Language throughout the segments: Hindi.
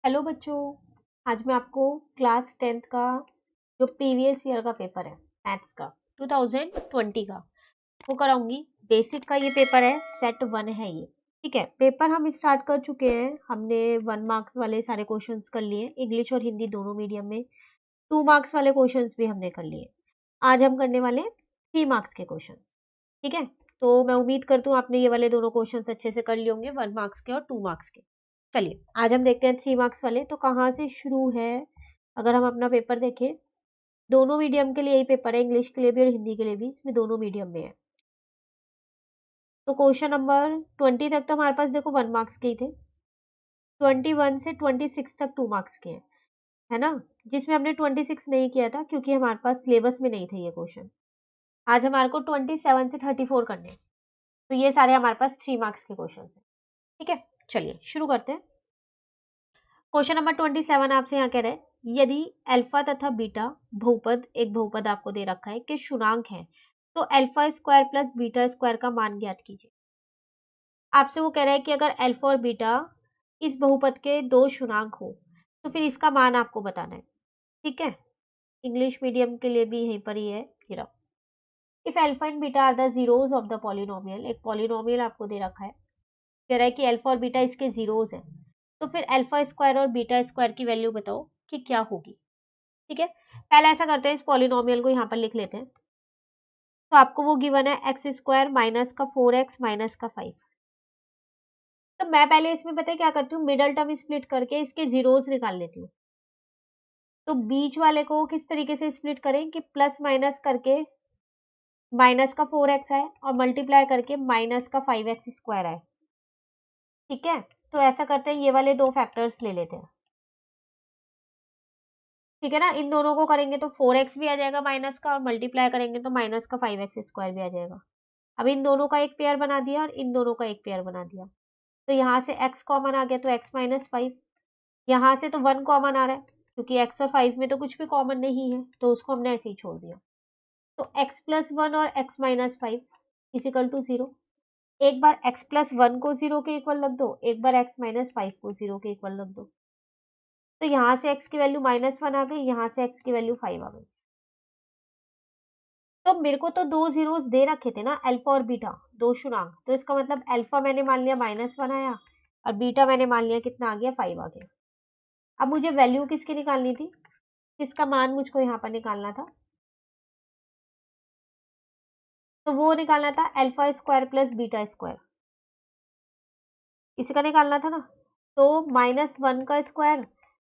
हेलो बच्चों, आज मैं आपको क्लास 10th का जो प्रीवियस ईयर का पेपर है मैथ्स का 2020 का वो कराऊंगी। बेसिक का ये पेपर है, सेट 1 है ये। ठीक है, पेपर हम स्टार्ट कर चुके हैं। हमने 1 मार्क्स वाले सारे क्वेश्चंस कर लिए, इंग्लिश और हिंदी दोनों मीडियम में। 2 मार्क्स वाले क्वेश्चंस भी हमने कर लिए। आज हम करने वाले 3 मार्क्स के क्वेश्चंस। ठीक है, तो मैं उम्मीद करती हूँ आपने ये वाले दोनों क्वेश्चंस अच्छे से कर लिए होंगे, 1 मार्क्स के और 2 मार्क्स के। चलिए आज हम देखते हैं 3 मार्क्स वाले। तो कहाँ से शुरू है, अगर हम अपना पेपर देखें, दोनों मीडियम के लिए यही पेपर है, इंग्लिश के लिए भी और हिंदी के लिए भी, इसमें दोनों मीडियम में है। तो क्वेश्चन नंबर 20 तक तो हमारे पास देखो 1 मार्क्स के ही थे, 21 से 26 तक 2 मार्क्स के हैं, है ना। जिसमें हमने 26 नहीं किया था क्योंकि हमारे पास सिलेबस में नहीं थे ये क्वेश्चन। आज हमारे को 27 से 34 करने, तो ये सारे हमारे पास 3 मार्क्स के क्वेश्चन हैं। ठीक है, चलिए शुरू करते हैं। क्वेश्चन नंबर 27 आपसे यहाँ कह रहे हैं, यदि अल्फा तथा बीटा बहुपद, एक बहुपद आपको दे रखा है, के शुणांक है, तो alpha square plus beta square का मान ज्ञात कीजिए। आपसे वो कह रहा है कि अगर अल्फा और बीटा इस बहुपद के दो शुणांक हो तो फिर इसका मान आपको बताना है। ठीक है, इंग्लिश मीडियम के लिए भी यहीं पर ही है। If alpha and beta are the zeros of the polynomial, एक पॉलिनोमियल आपको दे रखा है, कह रहा है कि अल्फा और बीटा इसके जीरोज हैं, तो फिर अल्फा स्क्वायर और बीटा स्क्वायर की वैल्यू बताओ कि क्या होगी। ठीक है, पहले ऐसा करते हैं, इस पॉलिनोमियल को यहाँ पर लिख लेते हैं। तो आपको वो गिवन है एक्स स्क्वायर माइनस का 4x माइनस का 5। तो मैं पहले इसमें पता है क्या करती हूँ, मिडल टर्म स्प्लिट करके इसके जीरोज निकाल लेती हूँ। तो बीच वाले को किस तरीके से स्प्लिट करें कि प्लस माइनस करके माइनस का 4x आए और मल्टीप्लाई करके माइनस का 5x स्क्वायर आए। ठीक है, तो ऐसा करते हैं, ये वाले दो फैक्टर्स ले लेते हैं। ठीक है ना, इन दोनों को करेंगे तो 4x भी आ जाएगा माइनस का, और मल्टीप्लाई करेंगे तो माइनस का 5x स्क्वायर भी आ जाएगा। अब इन दोनों का एक पेयर बना दिया और इन दोनों का एक पेयर बना दिया, तो यहाँ से x कॉमन आ गया, तो x माइनस 5। यहाँ से तो 1 कॉमन आ रहा है क्योंकि x और 5 में तो कुछ भी कॉमन नहीं है, तो उसको हमने ऐसे ही छोड़ दिया। तो x प्लस 1 और x माइनस 5 इजिकल टू 0। एक बार x प्लस 1 को 0 के इक्वल रख दो, एक बार x माइनस 5 को 0 के इक्वल रख दो। तो यहाँ से x की वैल्यू -1 आ गई, यहाँ से x की वैल्यू 5 आ गई। तो मेरे को तो दो जीरोस दे रखे थे ना, अल्फा और बीटा, दो शुणांक, तो इसका मतलब अल्फा मैंने मान लिया -1 आया और बीटा मैंने मान लिया कितना आ गया, 5 आ गया। अब मुझे वैल्यू किसकी निकालनी थी, किसका मान मुझको यहाँ पर निकालना था, तो वो निकालना था alpha square plus beta square, इसी का निकालना था ना। तो -1 का स्क्वायर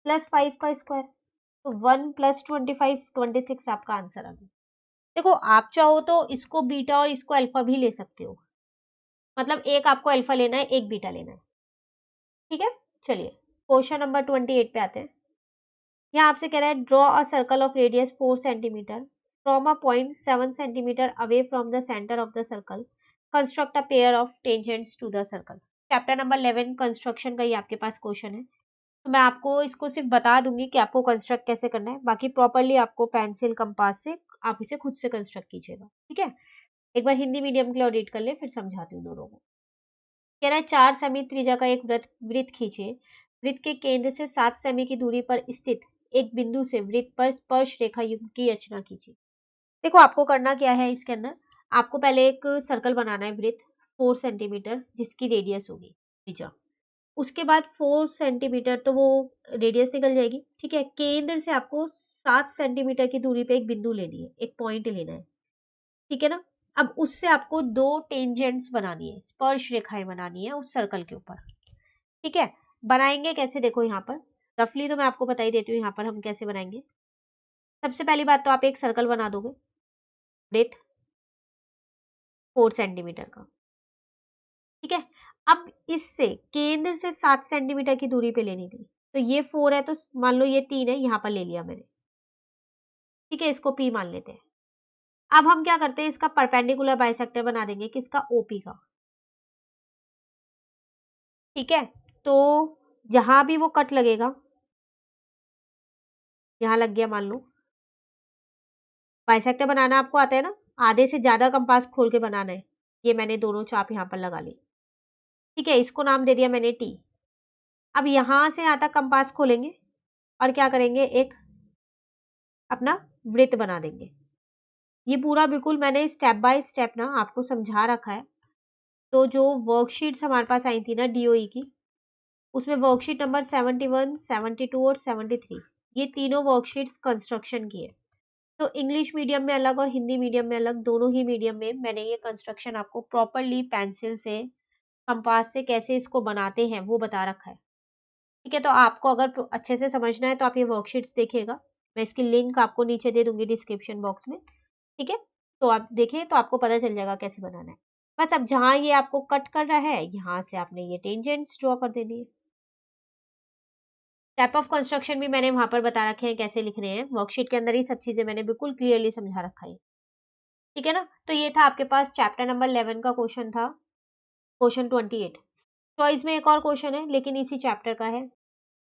प्लस 5 का स्क्वायर, तो 1 प्लस 25 26 आपका आंसर आ गया। देखो आप चाहो तो इसको बीटा और इसको अल्फा भी ले सकते हो, मतलब एक आपको अल्फा लेना है, एक बीटा लेना है। ठीक है, चलिए क्वेश्चन नंबर 28 पे आते हैं। यहाँ आपसे कह रहा है, draw a circle of radius 4 centimetre from a point 7 centimetre away from the centre of the circle, construct a pair of tangents to the circle. Chapter number 11 construction का ही आपके पास क्वेश्चन है, तो मैं आपको इसको सिर्फ बता दूंगी कि आपको कंस्ट्रक्ट कैसे करना है, बाकी प्रॉपरली आपको पेंसिल कंपास से आप इसे खुद से कंस्ट्रक्ट कीजिएगा। ठीक है, एक बार हिंदी मीडियम के लिए रीड कर ले, फिर समझाती हूँ दोनों को। कह रहा है 4 सेमी त्रिज्या का एक वृत्त खींचिए। वृत्त के केंद्र से 7 सेमी की दूरी पर स्थित एक बिंदु से वृत्त पर स्पर्श रेखा युग्म की रचना कीजिए। देखो आपको करना क्या है, इसके अंदर आपको पहले एक सर्कल बनाना है, वृत्त 4 सेंटीमीटर जिसकी रेडियस होगी त्रिज्या। उसके बाद 4 सेंटीमीटर तो वो रेडियस निकल जाएगी। ठीक है, केंद्र से आपको 7 सेंटीमीटर की दूरी पे एक बिंदु लेनी है, एक पॉइंट लेना है। ठीक है ना, अब उससे आपको दो टेंजेंट्स बनानी है, स्पर्श रेखाएं बनानी है उस सर्कल के ऊपर। ठीक है, बनाएंगे कैसे, देखो यहाँ पर रफली तो मैं आपको बता ही देती हूँ यहाँ पर हम कैसे बनाएंगे। सबसे पहली बात तो आप एक सर्कल बना दोगे विड्थ 4 सेंटीमीटर का। ठीक है, अब इससे केंद्र से 7 सेंटीमीटर की दूरी पे लेनी थी, तो ये 4 है तो मान लो ये 3 है, यहाँ पर ले लिया मैंने। ठीक है, इसको P मान लेते हैं। अब हम क्या करते हैं, इसका परपेंडिकुलर बाइसेक्टर बना देंगे, किसका, OP का। ठीक है, तो जहां भी वो कट लगेगा, यहाँ लग गया मान लो, बाइसेक्टर बनाना आपको आता है ना, आधे से ज्यादा कंपास खोल के बनाना है। ये मैंने दोनों चाप यहाँ पर लगा ली। ठीक है, इसको नाम दे दिया मैंने T। अब यहाँ से यहाँ तक कंपास खोलेंगे और क्या करेंगे, एक अपना वृत्त बना देंगे। ये पूरा बिल्कुल मैंने स्टेप बाय स्टेप ना आपको समझा रखा है। तो जो वर्कशीट्स हमारे पास आई थी ना डीओई की, उसमें वर्कशीट नंबर 71, 72 और 73, ये तीनों वर्कशीट्स कंस्ट्रक्शन की है। तो इंग्लिश मीडियम में अलग और हिंदी मीडियम में अलग, दोनों ही मीडियम में मैंने ये कंस्ट्रक्शन आपको प्रॉपरली पेंसिल से, कंपास से कैसे इसको बनाते हैं वो बता रखा है। ठीक है, तो आपको अगर अच्छे से समझना है तो आप ये वर्कशीट्स देखिएगा। मैं इसकी लिंक आपको नीचे दे दूंगी डिस्क्रिप्शन बॉक्स में। ठीक है, तो आप देखिए तो आपको पता चल जाएगा कैसे बनाना है। बस अब जहां ये आपको कट कर रहा है, यहाँ से आपने ये टेंजेंट्स ड्रॉ कर देनी है। टाइप ऑफ कंस्ट्रक्शन भी मैंने वहां पर बता रखे हैं कैसे लिखने हैं, वर्कशीट के अंदर ही सब चीजें मैंने बिल्कुल क्लियरली समझा रखा है। ठीक है ना, तो ये था आपके पास चैप्टर नंबर 11 का क्वेश्चन था, क्वेश्चन 28। चॉइस में एक और क्वेश्चन है लेकिन इसी चैप्टर का है।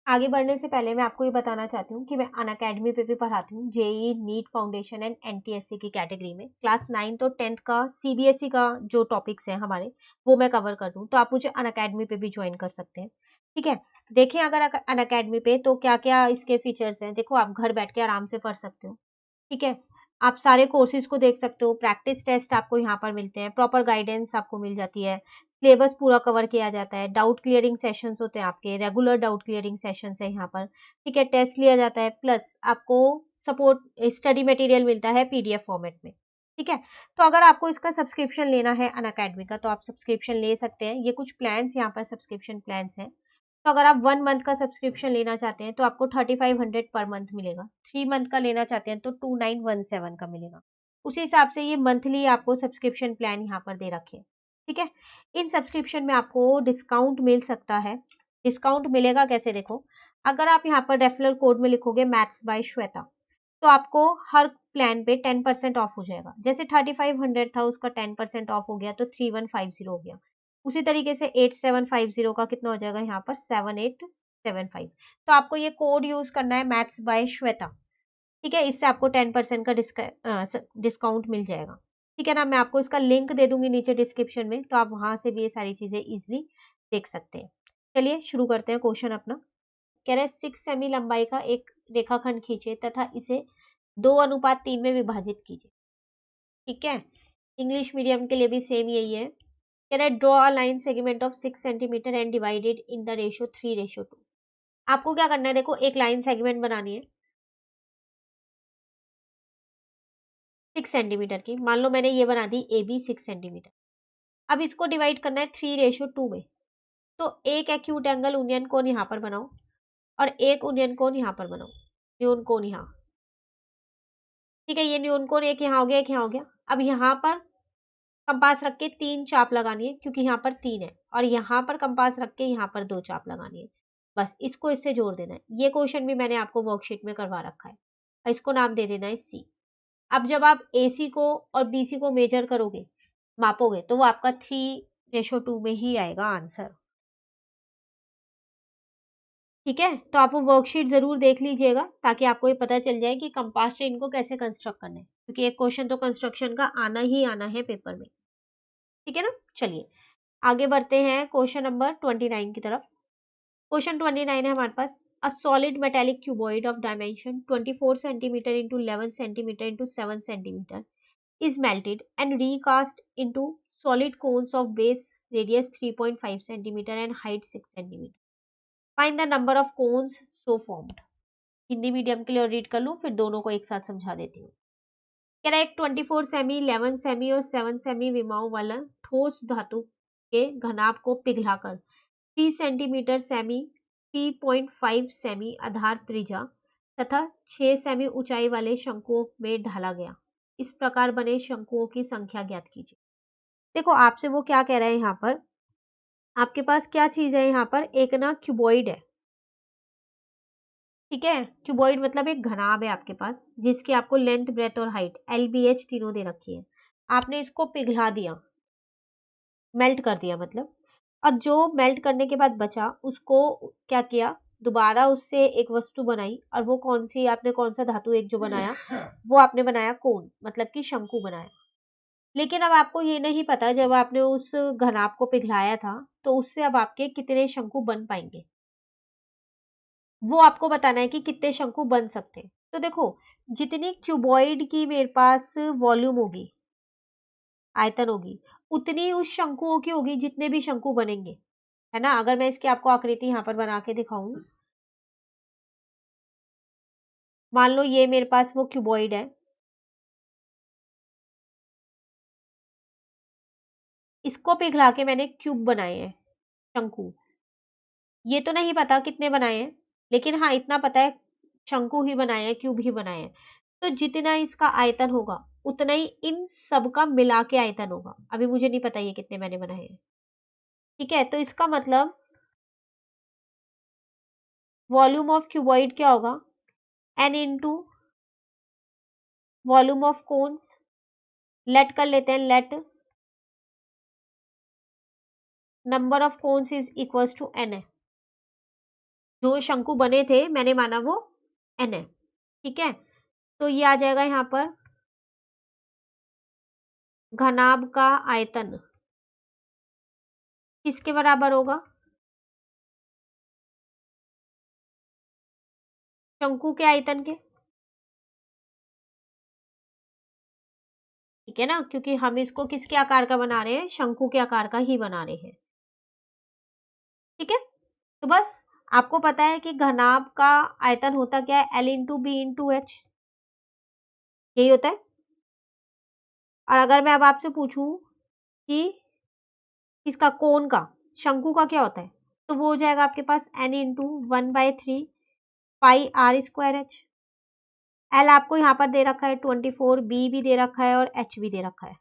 आगे बढ़ने से पहले मैं आपको ये बताना चाहती हूँ कि मैं अनअकैडमी पे भी पढ़ाती हूँ, JEE, NEET foundation and NTSE की कैटेगरी में। क्लास 9 और 10 का सीबीएसई का जो टॉपिक्स हैं हमारे, वो मैं कवर कर दूँ, तो आप मुझे अनअकैडमी पे भी ज्वाइन कर सकते हैं। ठीक है, देखिए अगर अनअकैडमी पे तो क्या क्या इसके फीचर्स हैं। देखो, आप घर बैठ के आराम से पढ़ सकते हो। ठीक है, आप सारे कोर्सेज को देख सकते हो, प्रैक्टिस टेस्ट आपको यहाँ पर मिलते हैं, प्रॉपर गाइडेंस आपको मिल जाती है, सिलेबस पूरा कवर किया जाता है, डाउट क्लियरिंग सेशंस होते हैं आपके, रेगुलर डाउट क्लियरिंग सेशंस है यहाँ पर। ठीक है, टेस्ट लिया जाता है, प्लस आपको सपोर्ट स्टडी मटेरियल मिलता है पीडीएफ फॉर्मेट में। ठीक है, तो अगर आपको इसका सब्सक्रिप्शन लेना है अनअकैडमी का, तो आप सब्सक्रिप्शन ले सकते हैं। ये कुछ प्लान्स यहाँ पर सब्सक्रिप्शन प्लान्स हैं। तो अगर आप 1 मंथ का सब्सक्रिप्शन लेना चाहते हैं तो आपको 3500 पर मंथ मिलेगा। 3 मंथ का लेना चाहते हैं तो 2917 का मिलेगा। उसी हिसाब से ये मंथली आपको सब्सक्रिप्शन प्लान यहाँ पर दे रखे हैं। ठीक है, इन सब्सक्रिप्शन में आपको डिस्काउंट मिल सकता है। डिस्काउंट मिलेगा कैसे, देखो, अगर आप यहाँ पर रेफरल कोड में लिखोगे मैथ्स बाय श्वेता, तो आपको हर प्लान पे 10% ऑफ हो जाएगा। जैसे 3500 था, उसका 10% ऑफ हो गया तो 3150 हो गया। उसी तरीके से 8750 का कितना हो जाएगा यहाँ पर 7875। तो आपको ये कोड यूज करना है मैथ्स बाय श्वेता। ठीक है, इससे आपको 10% का डिस्काउंट मिल जाएगा। ठीक है ना, मैं आपको इसका लिंक दे दूंगी नीचे डिस्क्रिप्शन में, तो आप वहां से भी ये सारी चीजें इजिली देख सकते हैं। चलिए शुरू करते हैं क्वेश्चन अपना। कह रहे 6 सेमी लंबाई का एक रेखाखंड खींचे तथा इसे 2:3 में विभाजित कीजिए। ठीक है, इंग्लिश मीडियम के लिए भी सेम यही है। कह रहा है draw a line segment of 6 centimetre and divided in the ratio 3:2। आपको क्या करना है, देखो एक लाइन सेगमेंट बनानी है 6 सेंटीमीटर की। मान लो मैंने ये बना दी ए बी 6 सेंटीमीटर। अब इसको डिवाइड करना है 3:2 में। तो एक एक्यूट एंगल यूनियन कोण यहाँ पर बनाओ और एक यूनियन कोण यहाँ पर बनाओ, न्यून कोण यहाँ। ठीक है, ये न्यून कोण एक यहाँ हो गया, एक यहाँ हो गया। अब यहाँ पर कंपास रख के 3 चाप लगानी है क्योंकि यहाँ पर 3 है, और यहाँ पर कंपास रख के यहाँ पर 2 चाप लगानी है। बस इसको इससे जोड़ देना है। ये क्वेश्चन भी मैंने आपको वर्कशीट में करवा रखा है और इसको नाम दे देना है सी। अब जब आप AC को और BC को मेजर करोगे, मापोगे, तो वो आपका 3:2 में ही आएगा आंसर। ठीक है, तो आप वो वर्कशीट जरूर देख लीजिएगा ताकि आपको ये पता चल जाए कि कंपास से इनको कैसे कंस्ट्रक्ट करना है, क्योंकि एक क्वेश्चन तो कंस्ट्रक्शन का आना ही आना है पेपर में। ठीक है ना, चलिए आगे बढ़ते हैं क्वेश्चन नंबर 29 की तरफ। क्वेश्चन 29 है हमारे पास। A solid metallic cuboid of dimension 24 centimetre into 11 centimetre into 7 centimetre is melted and recast into solid cones of base radius 3.5 centimeter and height 6 centimeter. Find the number of cones so formed. Hindi medium के लिए रीड कर लूँ, फिर दोनों को एक साथ समझा देती हूँ। कह रहा है एक 24 सेमी, 11 सेमी और 7 सेमी विमाओं वाला ठोस धातु के घनाभ को पिघलाकर 3 सेंटीमीटर सेमी, 3.5 सेमी आधार त्रिज्या तथा 6 सेमी ऊंचाई वाले शंकुओं में ढाला गया। इस प्रकार बने शंकुओं की संख्या ज्ञात कीजिए। देखो आपसे वो क्या कह रहे हैं यहाँ पर, आपके पास क्या चीज है यहाँ पर, एक ना क्यूबॉइड है। ठीक है, क्यूबॉइड मतलब एक घनाभ है आपके पास जिसकी आपको लेंथ, ब्रेथ और हाइट LBH तीनों दे रखी है। आपने इसको पिघला दिया, मेल्ट कर दिया मतलब, और जो मेल्ट करने के बाद बचा उसको क्या किया, दोबारा उससे एक वस्तु बनाई। और वो कौन सी, आपने कौन सा धातु एक जो बनाया, वो आपने बनाया कोन, मतलब कि शंकु बनाया। लेकिन अब आपको ये नहीं पता जब आपने उस घनाभ को पिघलाया था तो उससे अब आपके कितने शंकु बन पाएंगे। वो आपको बताना है कि कितने शंकु बन सकते हैं। तो देखो, जितनी क्यूबॉइड की मेरे पास वॉल्यूम होगी, आयतन होगी, उतनी उस शंकुओं की होगी जितने भी शंकु बनेंगे, है ना। अगर मैं इसकी आपको आकृति यहाँ पर बना के दिखाऊं, मान लो ये मेरे पास वो क्यूबॉइड है, इसको पिघला के मैंने क्यूब बनाए हैं, शंकु। ये तो नहीं पता कितने बनाए हैं, लेकिन हाँ इतना पता है शंकु ही बनाए हैं, क्यूब ही बनाए हैं। तो जितना इसका आयतन होगा उतना ही इन सब का मिला के आयतन होगा। अभी मुझे नहीं पता ये कितने मैंने बनाए हैं, ठीक है। तो इसका मतलब वॉल्यूम ऑफ क्यूबॉइड क्या होगा, N into volume of cones, let कर लेते हैं, let number of cones is equals to N है। जो शंकु बने थे मैंने माना वो एन है, ठीक है। तो ये आ जाएगा यहाँ पर घनाभ का आयतन किसके बराबर होगा, शंकु के आयतन के, ठीक है ना, क्योंकि हम इसको किसके आकार का बना रहे हैं, शंकु के आकार का ही बना रहे हैं, ठीक है। तो बस आपको पता है कि घनाभ का आयतन होता क्या है, L into B into H, यही होता है। और अगर मैं अब आपसे पूछूं कि इसका कोण का, शंकु का क्या होता है, तो वो हो जाएगा आपके पास n into 1/3 pi r square h. L आपको यहाँ पर दे रखा है 24, बी भी दे रखा है और एच भी दे रखा है,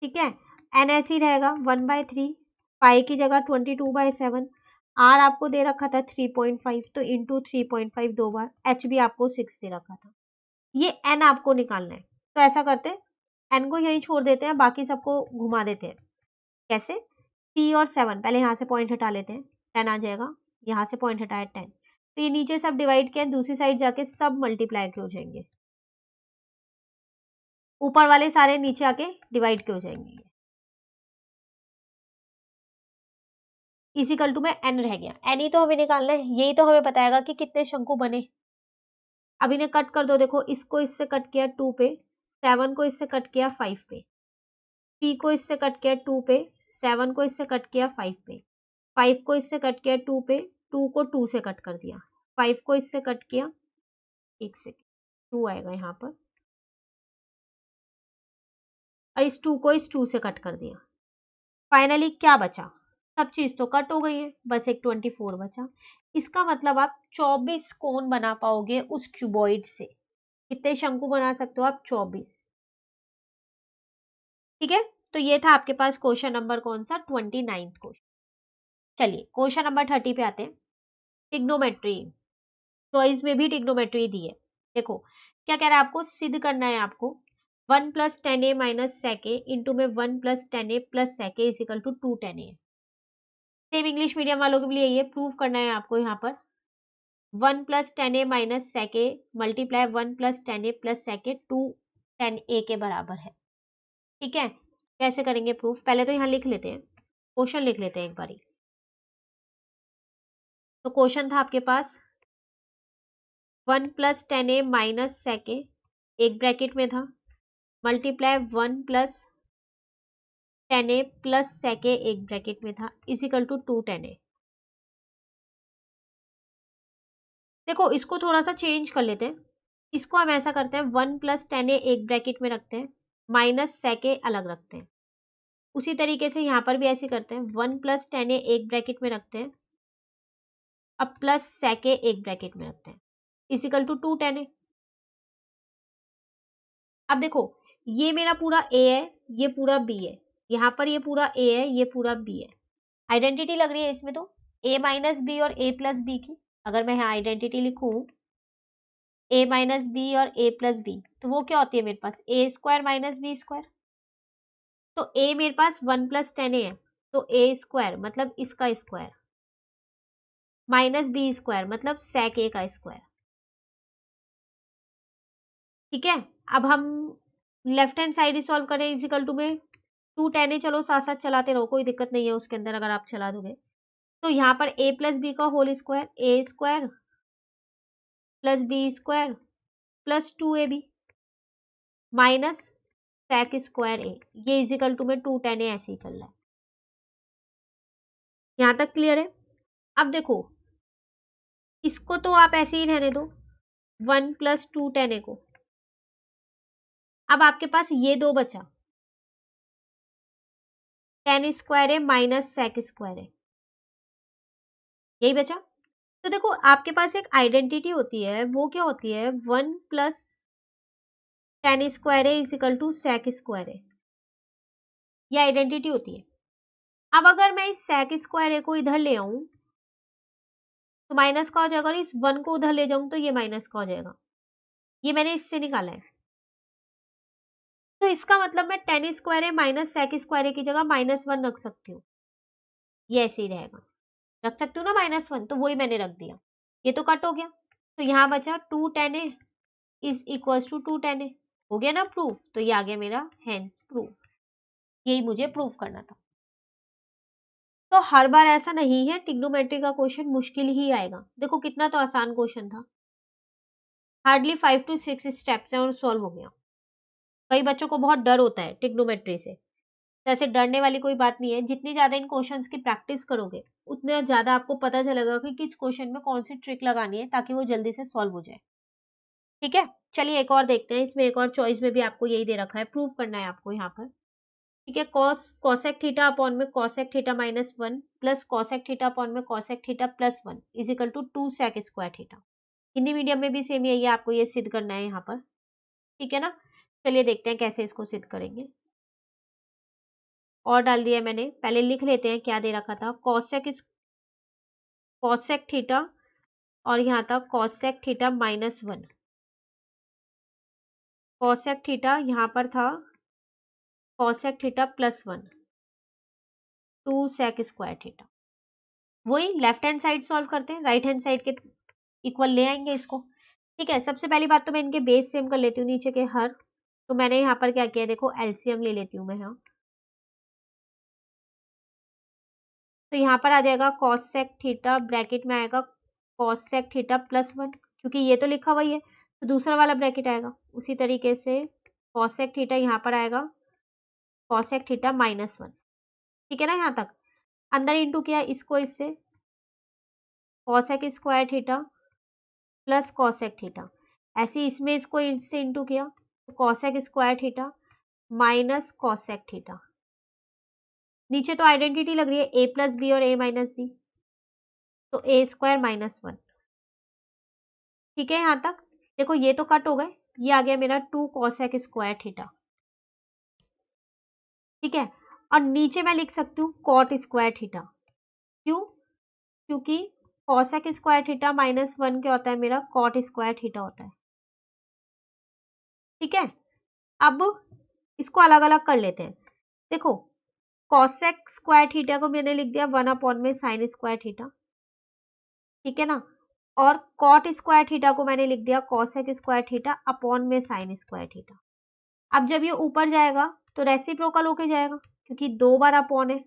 ठीक है। एन ऐसे ही रहेगा 1/3, पाई की जगह 22/7, आर आपको दे रखा था 3.5, तो इंटू 3.5 दो बार, एच भी आपको 6 दे रखा था। ये एन आपको निकालना है। तो ऐसा करते हैं, एन को यहीं छोड़ देते हैं, बाकी सबको घुमा देते हैं। कैसे, 3 और 7, पहले यहाँ से पॉइंट हटा लेते हैं, 10 आ जाएगा, यहाँ से पॉइंट हटाया 10, तो ये नीचे सब डिवाइड किया, दूसरी साइड जाके सब मल्टीप्लाई के हो जाएंगे, ऊपर वाले सारे नीचे आके डिवाइड के हो जाएंगे, इजिकल टू में एन रह गया। एन ही तो हमें निकालना है, यही तो हमें बताएगा कि कितने शंकु बने। अब इन्हें कट कर दो, देखो इसको इससे कट किया 2 पे, 7 को इससे कट किया 5 पे, 3 को इससे कट किया 2 पे, 7 को इससे कट किया 5 पे, 5 को इससे कट किया 2 पे, 2 को 2 से कट कर दिया, 5 को इससे कट किया, एक सेकेंड 2 आएगा यहाँ पर, और इस 2 को इस 2 से कट कर दिया, फाइनली क्या बचा, सब चीज तो कट हो गई है, बस एक 24 बचा। इसका मतलब आप 24 कोण बना पाओगे उस क्यूबॉइड से। कितने शंकु बना सकते हो आप, 24, ठीक है। तो ये था आपके पास क्वेश्चन नंबर कौन सा, 29th क्वेश्चन। चलिए क्वेश्चन नंबर 30 पे आते हैं। टिग्नोमेट्री, चॉइस में भी टिग्नोमेट्री दी है। देखो क्या कह रहा है, आपको सिद्ध करना है, आपको 1 + 10a - sec a इंटू में 1 + 10a + sec a is equal to 2 10a। Same English medium वालों के लिए ये प्रूव करना है आपको। यहाँ पर 1 + 10a - sec a multiply 1 + 10a + sec a 2 10a के बराबर है, ठीक है। कैसे करेंगे प्रूफ, पहले तो यहाँ लिख लेते हैं, क्वेश्चन लिख लेते हैं एक बारी। तो क्वेश्चन था आपके पास 1 + 10a - sec a, एक ब्रैकेट में था, मल्टीप्लाई 1 + 10a + sec a एक ब्रैकेट में था, इज इक्वल टू 2 10a। देखो इसको थोड़ा सा चेंज कर लेते हैं, इसको हम ऐसा करते हैं 1 + 10a एक ब्रैकेट में रखते हैं, माइनस sec a अलग रखते हैं। उसी तरीके से यहाँ पर भी ऐसे करते हैं, 1 + 10a एक ब्रैकेट में रखते हैं, अब प्लस sec a एक ब्रैकेट में रखते हैं, इज इक्वल टू 2 10a। अब देखो ये मेरा पूरा a है, ये पूरा b है, यहाँ पर ये पूरा a है, ये पूरा b है, आइडेंटिटी लग रही है इसमें तो a - b और a + b की। अगर मैं यहाँ आइडेंटिटी लिखूं a - b और a + b, तो वो क्या होती है मेरे पास, a² - b²। तो a मेरे पास 1 + 10a है, तो a² मतलब इसका स्क्वायर, -b² मतलब sec a का स्क्वायर, ठीक है। अब हम लेफ्ट हैंड साइड सॉल्व करें, इजिकल टू में 2 10a, चलो साथ साथ चलाते रहो, कोई दिक्कत नहीं है उसके अंदर अगर आप चला दोगे। तो यहाँ पर a प्लस बी का whole square, a square plus b square plus 2ab minus sec square a, ये इजिकल टू में 2tan a ऐसे ही चल रहा है। यहां तक क्लियर है? अब देखो इसको तो आप ऐसे ही रहने दो 1 प्लस 2tan a को। अब आपके पास ये दो बचा, tan स्क्वायर ए माइनस sec स्क्वायर ए, यही बचा। तो देखो आपके पास एक आइडेंटिटी होती है, वो क्या होती है 1 plus tan square a is equal to sec square a, ये आइडेंटिटी होती है। अब अगर मैं इस sec स्क्वायर ए को इधर ले आऊं तो माइनस का हो जाएगा, और इस 1 को उधर ले जाऊं तो ये माइनस का हो जाएगा। ये मैंने इससे निकाला है। तो इसका मतलब मैं tan स्क्वायर ए माइनस sec स्क्वायर ए की जगह -1 रख सकती हूँ, ये ऐसे ही रहेगा। रख सकती हूँ ना -1, तो वही मैंने रख दिया। ये तो कट हो गया, तो यहाँ बचा 2tan a is equal to 2tan a। हो गया ना प्रूफ? तो ये आ गया मेरा हेंस प्रूफ। यही मुझे प्रूफ करना था। तो हर बार ऐसा नहीं है, ट्रिग्नोमेट्री का क्वेश्चन मुश्किल ही आएगा। देखो कितना तो आसान क्वेश्चन था, हार्डली 5 to 6 स्टेप्स हैं और सॉल्व हो गया। कई बच्चों को बहुत डर होता है ट्रिग्नोमेट्री से, तो ऐसे डरने वाली कोई बात नहीं है। जितनी ज्यादा इन क्वेश्चंस की प्रैक्टिस करोगे उतने ज्यादा आपको पता चलेगा कि किस क्वेश्चन में कौन सी ट्रिक लगानी है ताकि वो जल्दी से सॉल्व हो जाए। ठीक है, चलिए एक और देखते हैं। इसमें एक और चॉइस में भी आपको यही दे रखा है, प्रूव करना है आपको यहाँ पर। ठीक है, कॉसेक थीटा अपॉन में cosec theta -1 plus cosec theta upon में cosec theta +1 is equal to 2 sec square theta. Hindi medium में भी सेम यही है, आपको ये सिद्ध करना है यहाँ पर। ठीक है ना, चलिए देखते हैं कैसे इसको सिद्ध करेंगे। और डाल दिया मैंने, पहले लिख लेते हैं क्या दे रखा था। कॉसेक थीटा और यहाँ था कॉसेक थीटा -1, कॉसेक थीटा यहाँ पर था cosec theta +1, 2 sec square theta. वही लेफ्ट हैंड साइड सॉल्व करते हैं, राइट हैंड साइड के इक्वल ले आएंगे इसको। ठीक है, सबसे पहली बात तो मैं इनके बेस सेम कर लेती हूँ नीचे के हर। तो मैंने यहाँ पर क्या किया, देखो एलसीएम ले लेती हूँ मैं यहाँ। तो यहाँ पर आ जाएगा कॉसेक थीटा, ब्रैकेट में आएगा कॉसेक थीटा +1, क्योंकि ये तो लिखा हुआ ही है तो दूसरा वाला ब्रैकेट आएगा। उसी तरीके से कॉसेक थीटा यहाँ पर आएगा कॉसेक थीटा -1। ठीक है ना, यहाँ तक अंदर इंटू किया इसको इससे, cosec square theta plus cosec theta. ऐसे इसमें इसको इससे इंटू किया तो cosec square theta minus cosec theta. नीचे तो आइडेंटिटी लग रही है a प्लस बी और a माइनस बी, तो a स्क्वायर -1। ठीक है, यहां तक देखो ये तो कट हो गए, ये आ गया मेरा 2 कॉसेक स्क्वायर थीटा। ठीक है, और नीचे मैं लिख सकती हूँ कॉट स्क्वायर थीटा। क्यों? क्योंकि कॉसेक स्क्वायर थीटा -1 क्या होता है, मेरा कॉट स्क्वायर थीटा होता है। ठीक है, अब इसको अलग अलग कर लेते हैं। देखो कॉसेक स्क्वायर थीटा को मैंने लिख दिया 1 अपॉन में साइन स्क्वायर थीटा। ठीक है ना, और कॉट स्क्वायर थीटा को मैंने लिख दिया कॉसेक स्क्वायर थीटा अपॉन में साइन स्क्वायर थीटा। अब जब ये ऊपर जाएगा तो रेसिप्रोकल होके जाएगा, क्योंकि 2 बार अपॉन है,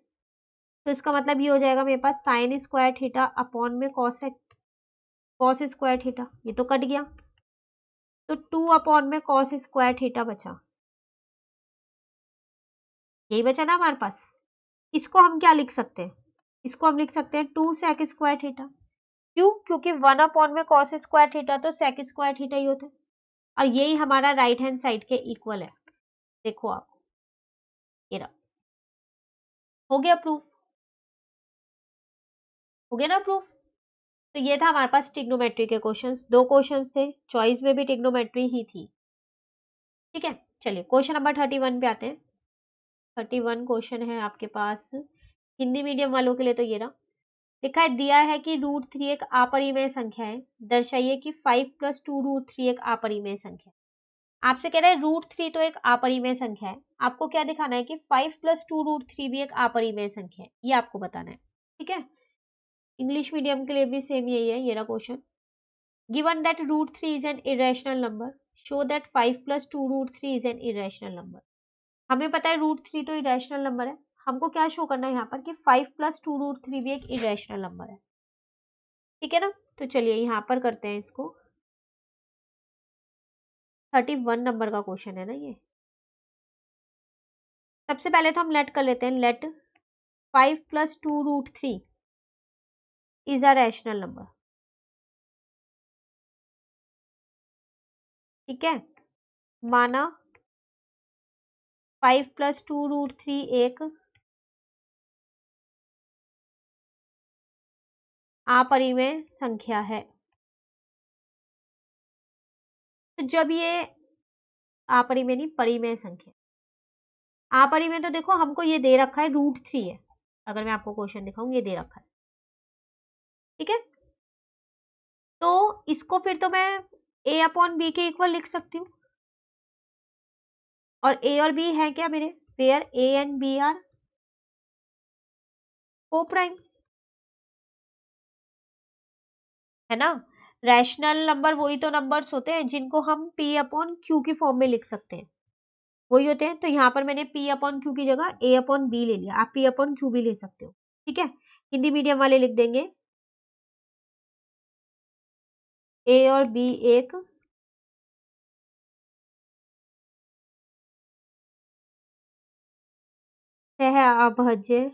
तो इसका मतलब ये हो जाएगा मेरे पास साइन स्क्वायर थीटा अपॉन में कॉस स्क्वायर थीटा। ये तो कट गया, तो 2 अपॉन में कॉस स्क्वायर थीटा बचा। यही बचा ना हमारे पास। इसको हम क्या लिख सकते हैं, इसको हम लिख सकते हैं 2 सेक स्क्वायर थीटा। क्यों? क्योंकि 1 अपॉन में कॉस स्क्वायर थीटा तो सेक स्क्वायर थीटा ही होता है, और यही हमारा राइट हैंड साइड के इक्वल है। देखो आप, ये रहा, हो गया प्रूफ, हो गया ना प्रूफ। तो ये था हमारे पास ट्रिग्नोमेट्री के क्वेश्चंस। 2 क्वेश्चंस थे, चॉइस में भी ट्रिग्नोमेट्री ही थी। ठीक है, चलिए क्वेश्चन नंबर 31 पे आते हैं। 31 क्वेश्चन है आपके पास हिंदी मीडियम वालों के लिए। तो ये रहा, लिखा है दिया है कि √3 एक अपरिमेय संख्या है, दर्शाइए कि 5 + 2 √3 एक अपरिमेय संख्या है। आपसे कह रहा है √3 तो एक अपरिमेय संख्या है, आपको क्या दिखाना है कि 5 + 2 √3 भी एक अपरिमेय संख्या है, ये आपको बताना है। ठीक है, इंग्लिश मीडियम के लिए भी सेम यही है। ये रहा question, given that √3 is an irrational number, show that 5 + 2 √3 is an irrational number. हमें पता है √3 तो इरेशनल नंबर है, हमको क्या शो करना है यहाँ पर कि 5 + 2√3 भी एक इरेशनल नंबर है, ठीक है ना। तो चलिए यहाँ पर करते हैं इसको, 31 नंबर का क्वेश्चन है ना ये। सबसे पहले तो हम लेट कर लेते हैं, let 5 + 2√3 is a rational number, ठीक है। माना 5 + 2√3 एक अपरिमेय संख्या है। तो जब ये अपरिमेय नहीं, परिमेय संख्या, अपरिमेय तो देखो हमको ये दे रखा है √3 है, अगर मैं आपको क्वेश्चन दिखाऊं ये दे रखा है, ठीक है। तो इसको फिर तो मैं a/b के इक्वल लिख सकती हूँ, और a और b है क्या मेरे, where a and b are coprime, है ना। रैशनल नंबर वही तो नंबर्स होते हैं जिनको हम p/q की फॉर्म में लिख सकते हैं, वही होते हैं। तो यहाँ पर मैंने p/q की जगह a/b ले लिया, आप p/q भी ले सकते हो, ठीक है। हिंदी मीडियम वाले लिख देंगे a और b एक सहअभाज्य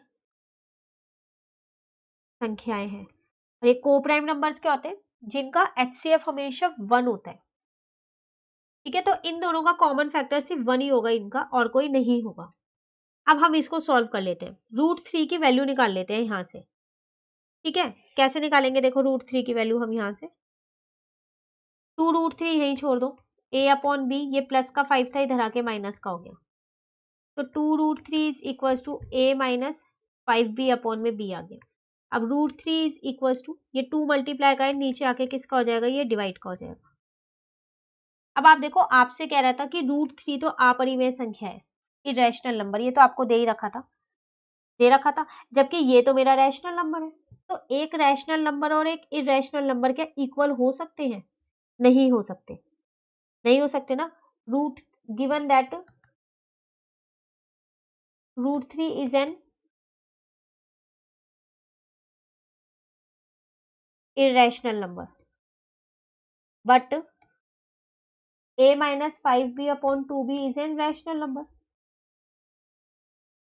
संख्याएं हैं। और ये को प्राइम नंबर्स क्या होते हैं, जिनका HCF हमेशा 1 होता है, ठीक है। तो इन दोनों का कॉमन फैक्टर सिर्फ 1 ही होगा इनका, और कोई नहीं होगा। अब हम इसको सॉल्व कर लेते हैं, √3 की वैल्यू निकाल लेते हैं यहाँ से, ठीक है। कैसे निकालेंगे, देखो √3 की वैल्यू हम यहाँ से 2√3 यहीं छोड़ दो, a/b, ये प्लस का 5 था, इधर आके माइनस का हो गया, तो 2√3 is equal to a minus 5b/b आ गया। अब √3 इज इक्वल टू, ये 2 मल्टीप्लाई का है, नीचे आके किसका हो जाएगा, ये डिवाइड का हो जाएगा। अब आप देखो, आपसे कह रहा था कि √3 तो अपरिमेय संख्या है, इरेशनल नंबर, ये तो आपको दे ही रखा था, दे रखा था, जबकि ये तो मेरा रैशनल नंबर है। तो एक रैशनल नंबर और एक इरेशनल नंबर क्या इक्वल हो सकते हैं, नहीं हो सकते, नहीं हो सकते ना। Root given that √3 is an irrational number, but a minus 5b/2b is an rational number।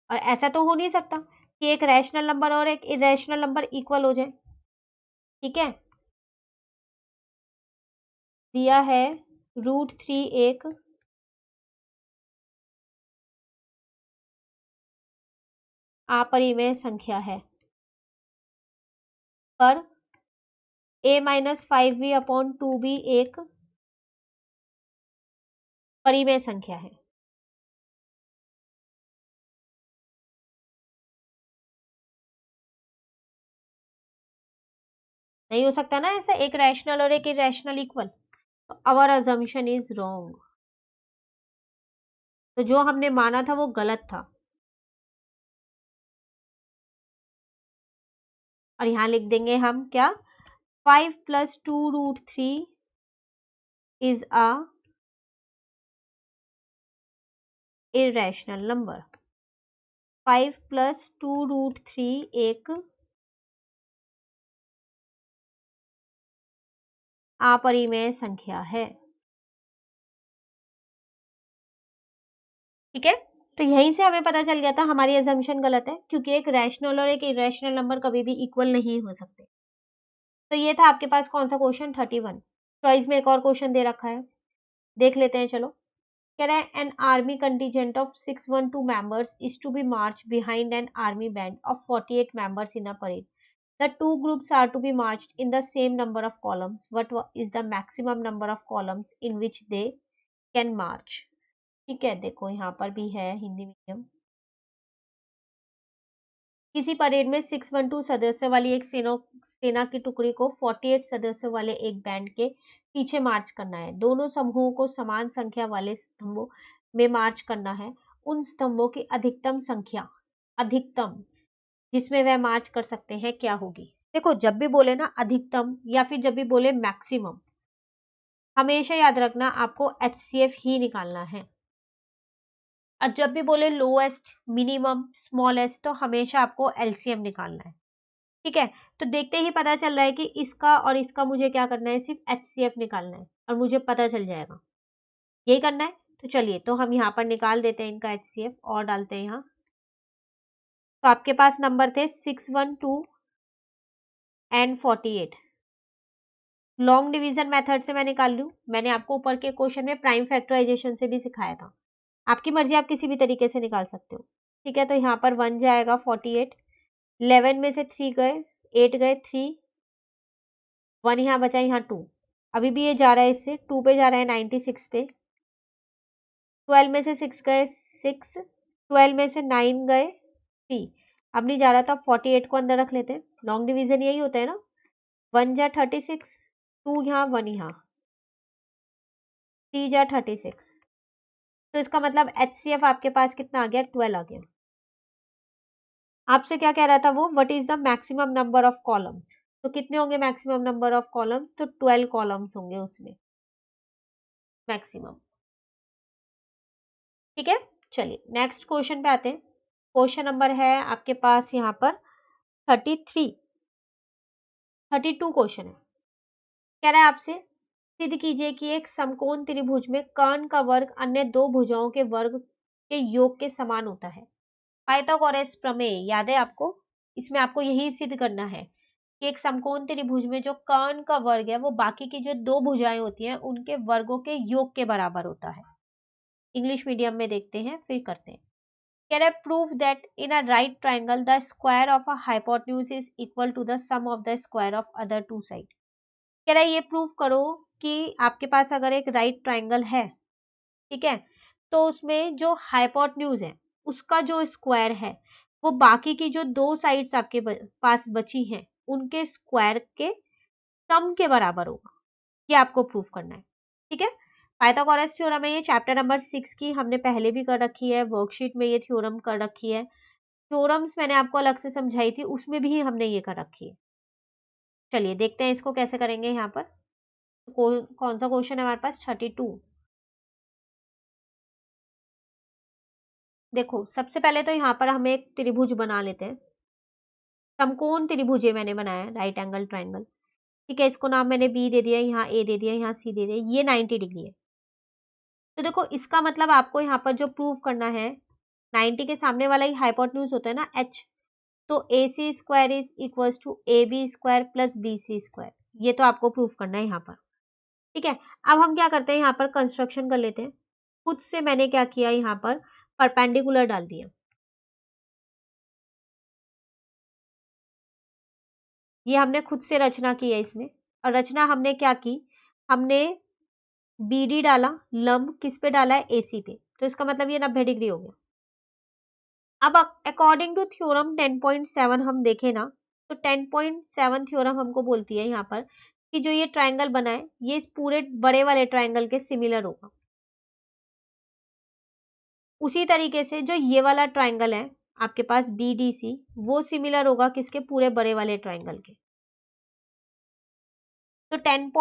और ऐसा तो हो नहीं सकता कि एक रैशनल नंबर और एक इरेशनल नंबर इक्वल हो जाए, ठीक है। दिया है √3 एक अपरिमेय संख्या है, पर a minus 5b/2b एक परिमेय संख्या है। नहीं हो सकता ना ऐसा, एक रैशनल और एक इरेशनल इक्वल, तो आवर अजम्पशन इज रॉन्ग, तो जो हमने माना था वो गलत था। और यहां लिख देंगे हम क्या, 5 + 2√3 is a irrational number। 5 + 2√3 एक अपरिमेय संख्या है, ठीक है। तो यहीं से हमें पता चल गया था हमारी अजम्पशन गलत है, क्योंकि एक रैशनल और एक इरेशनल नंबर कभी भी इक्वल नहीं हो सकते। तो ये था आपके पास कौन सा क्वेश्चन, 31। चॉइस में एक और क्वेश्चन दे रखा है, देख लेते हैं, चलो। कह रहा है an army contingent of 612 members is to be march behind an army band of 48 members in a parade. The two groups are to be marched in the same number of columns. What is the maximum number of columns in which they can march? ठीक है, देखो यहाँ पर भी है हिंदी मीडियम। किसी परेड में 612 सदस्यों वाली एक सेना की टुकड़ी को 48 सदस्यों वाले एक बैंड के पीछे मार्च करना है। दोनों समूहों को समान संख्या वाले स्तंभों में मार्च करना है। उन स्तंभों की अधिकतम संख्या, अधिकतम जिसमें वह मार्च कर सकते हैं, क्या होगी। देखो, जब भी बोले ना अधिकतम या फिर जब भी बोले मैक्सिमम, हमेशा याद रखना आपको HCF ही निकालना है। और जब भी बोले लोएस्ट, मिनिमम, स्मॉलेस्ट, तो हमेशा आपको एलसीएम निकालना है। ठीक है, तो देखते ही पता चल रहा है कि इसका और इसका मुझे क्या करना है, सिर्फ एचसीएफ निकालना है और मुझे पता चल जाएगा यही करना है। तो चलिए, तो हम यहाँ पर निकाल देते हैं इनका एचसीएफ और डालते हैं यहाँ। तो आपके पास नंबर थे 612 एंड 48। लॉन्ग डिवीजन मेथड से मैं निकाल लूँ। मैंने आपको ऊपर के क्वेश्चन में प्राइम फैक्टराइजेशन से भी सिखाया था। आपकी मर्जी, आप किसी भी तरीके से निकाल सकते हो। ठीक है, तो यहाँ पर 1 जाएगा 48, 11 में से 3 गए, 8 गए, 3, 1 यहाँ बचा, यहाँ 2। अभी भी ये जा रहा है, इससे 2 पे जा रहा है, 96 पे। 12 में से 6 गए, 6, 12 में से 9 गए, 3। अब नहीं जा रहा, तो आप 48 को अंदर रख लेते हैं। लॉन्ग डिवीजन यही होता है ना, 1 जा 36, 2 यहाँ, 1 यहाँ, 3 जा 36। तो इसका मतलब एचसीएफ आपके पास कितना आ गया, 12 आ गया। आपसे क्या कह रहा था वो, what is the maximum number of columns. तो कितने होंगे मैक्सिमम नंबर ऑफ कॉलम्स, तो 12 कॉलम्स होंगे उसमें मैक्सिमम। ठीक है, चलिए नेक्स्ट क्वेश्चन पे आते हैं। क्वेश्चन नंबर है आपके पास यहाँ पर 32 क्वेश्चन है। कह रहा है आपसे, सिद्ध कीजिए कि एक समकोण त्रिभुज में कर्ण का वर्ग अन्य दो भुजाओं के वर्ग के योग के समान होता है। पाइथागोरस प्रमेय याद है आपको, इसमें आपको यही सिद्ध करना है कि एक समकोण त्रिभुज में जो कर्ण का वर्ग है वो बाकी की जो दो भुजाएं होती हैं उनके वर्गों के योग के बराबर होता है। इंग्लिश मीडियम में देखते हैं फिर करते हैं। कह रहा है, prove that in a right triangle the square of a hypotenuse is equal to the sum of the square of other two side. कह रहा है ये प्रूव करो कि आपके पास अगर एक राइट ट्राइंगल है, ठीक है, तो उसमें जो हाइपोटेन्यूज है उसका जो स्क्वायर है वो बाकी की जो दो साइड्स आपके पास बची हैं उनके स्क्वायर के सम के बराबर होगा। ये आपको प्रूव करना है। ठीक है, पाइथागोरस थ्योरम है ये, चैप्टर नंबर 6 की हमने पहले भी कर रखी है, वर्कशीट में ये थ्योरम कर रखी है। थ्योरम्स मैंने आपको अलग से समझाई थी, उसमें भी हमने ये कर रखी है। चलिए देखते हैं इसको कैसे करेंगे। यहाँ पर कौन सा क्वेश्चन है हमारे पास, 32। देखो सबसे पहले तो यहाँ पर हम एक त्रिभुज बना लेते हैं। समकोण त्रिभुज ये मैंने बनाया है, राइट एंगल ट्राइंगल। ठीक है, इसको नाम मैंने बी दे दिया, यहाँ ए दे दिया, यहाँ सी दे दिया, ये 90 डिग्री है। तो देखो इसका मतलब आपको यहाँ पर जो प्रूव करना है, 90 के सामने वाला ही हाइपोटेन्यूज होता है ना एच, तो a c square is equal to a b square plus b c square. ये तो आपको प्रूव करना है यहाँ पर। ठीक है, अब हम क्या करते हैं, यहाँ पर कंस्ट्रक्शन कर लेते हैं। खुद से मैंने क्या किया, यहाँ पर परपेंडिकुलर डाल दिया। ये हमने खुद से रचना की है इसमें। और रचना हमने क्या की, हमने बी डी डाला, लंब किस पे डाला है, एसी पे, तो इसका मतलब ये 90 डिग्री हो गया। अब अकॉर्डिंग टू थ्योरम 10.7 हम देखें ना, तो 10.7 थ्योरम हमको बोलती है यहाँ पर कि जो ये ट्राइंगल बना है ये इस पूरे बड़े वाले ट्राइंगल के सिमिलर होगा। उसी तरीके से जो ये वाला ट्राइंगल है आपके पास बी डी सी, वो सिमिलर होगा किसके, पूरे बड़े वाले ट्राइंगल के। तो 10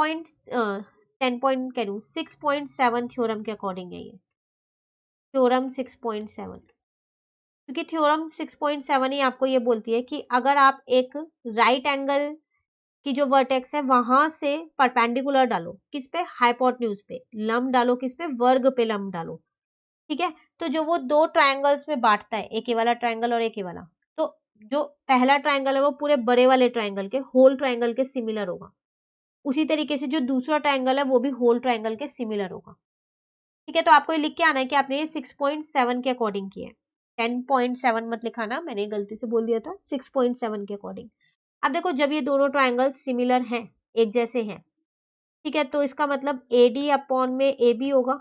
कह 6.7 थ्योरम के अकॉर्डिंग है ये थ्योरम 6.7। क्योंकि थ्योरम 6.7 ही आपको ये बोलती है कि अगर आप एक राइट एंगल की जो वर्टेक्स है वहां से परपेंडिकुलर डालो किस पे, हाइपोटेन्यूज पे, लंब डालो किस पे, वर्ग पे लंब डालो। ठीक है, तो जो वो दो ट्राइंगल्स में बांटता है, एक ये वाला ट्राइंगल और एक ये वाला, तो जो पहला ट्राइंगल है वो पूरे बड़े वाले ट्राइंगल के, होल ट्राइंगल के सिमिलर होगा। उसी तरीके से जो दूसरा ट्राइंगल है वो भी होल ट्राइंगल के सिमिलर होगा। ठीक है, तो आपको ये लिख के आना है कि आपने ये 6.7 के अकॉर्डिंग किया है। 10.7 मत लिखाना, मैंने गलती से बोल दिया था, 6.7 के अकॉर्डिंग। अब देखो जब ये दोनों ट्राइंगल सिमिलर हैं, एक जैसे हैं, ठीक है, तो इसका मतलब ए डी अपॉन में ए बी होगा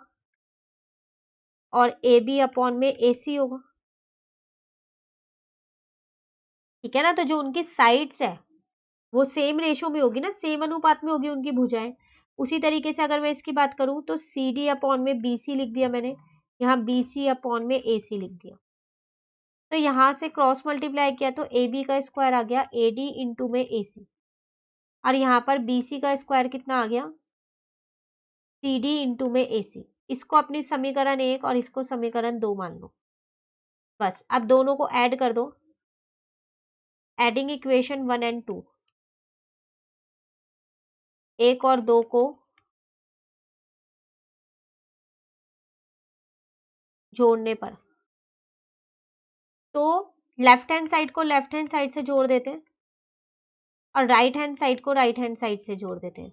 और ए बी अपॉन में ए सी होगा। ठीक है ना, तो जो उनकी साइड्स है वो सेम रेशो में होगी ना, सेम अनुपात में होगी उनकी भुजाएं। उसी तरीके से अगर मैं इसकी बात करूं तो सी डी अपॉन में बी सी लिख दिया मैंने, यहाँ बी सी अपॉन में ए सी लिख दिया। तो यहां से क्रॉस मल्टीप्लाई किया तो ए बी का स्क्वायर आ गया ए डी इंटू में ए सी, और यहाँ पर बी सी का स्क्वायर कितना आ गया, सी डी इंटू में ए सी। इसको अपनी समीकरण 1 और इसको समीकरण 2 मान लो। बस अब दोनों को ऐड कर दो, एडिंग इक्वेशन 1 एंड 2, 1 और 2 को जोड़ने पर, तो लेफ्ट हैंड साइड को लेफ्ट हैंड साइड से जोड़ देते हैं और राइट हैंड साइड को राइट हैंड साइड से जोड़ देते हैं।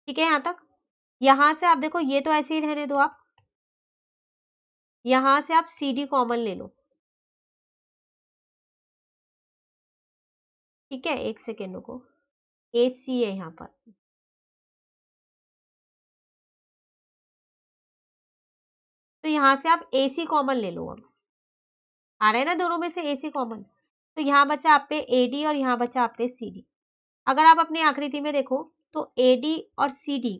ठीक है, यहां तक। यहां से आप देखो, ये तो ऐसे ही रहने दो आप, यहां से आप CD कॉमन ले लो। ठीक है, एक सेकेंड को, AC है यहां पर, तो यहां से आप AC कॉमन ले लो। अब आ रहा है ना दोनों में से AC कॉमन, तो यहां बचा आप पे AD और यहां बचा आप पे CD। अगर आप अपनी आकृति में देखो तो AD और CD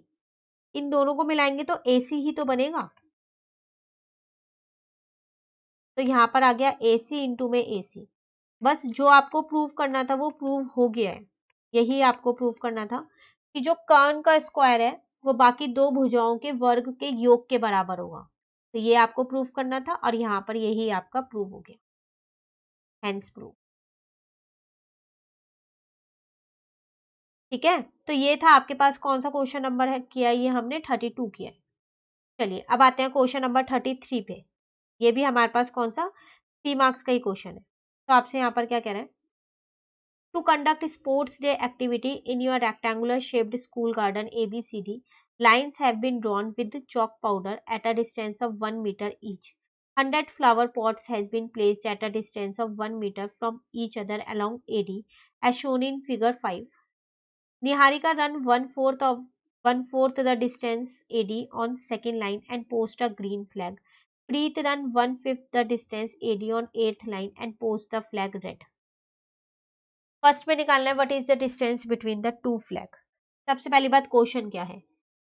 इन दोनों को मिलाएंगे तो AC ही तो बनेगा। तो यहां पर आ गया AC इंटू में AC। बस जो आपको प्रूव करना था वो प्रूव हो गया है। यही आपको प्रूव करना था कि जो कर्ण का स्क्वायर है वो बाकी दो भुजाओं के वर्ग के योग के बराबर होगा। तो ये आपको प्रूव करना था और यहां पर यही आपका प्रूव हो गया, हेंस प्रूव। ठीक है, तो ये था आपके पास कौन सा क्वेश्चन नंबर है किया, ये हमने 32 किया है। चलिए अब आते हैं क्वेश्चन नंबर 33 पे। ये भी हमारे पास कौन सा 3 मार्क्स का ही क्वेश्चन है। तो आपसे यहाँ पर क्या कह रहे हैं, to conduct sports day activity in your rectangular shaped school garden ABCD, lines have been drawn with chalk powder at a distance of 1 meter each. 100 flower pots has been placed at a distance of 1 meter from each other along AD as shown in figure 5. Niharika run one fourth the distance AD on second line and post a green flag. Preet run 1/5 the distance AD on eighth line and post the flag red. First में निकालना है what is the distance between the two flag. सबसे पहली बात क्वेश्चन क्या है,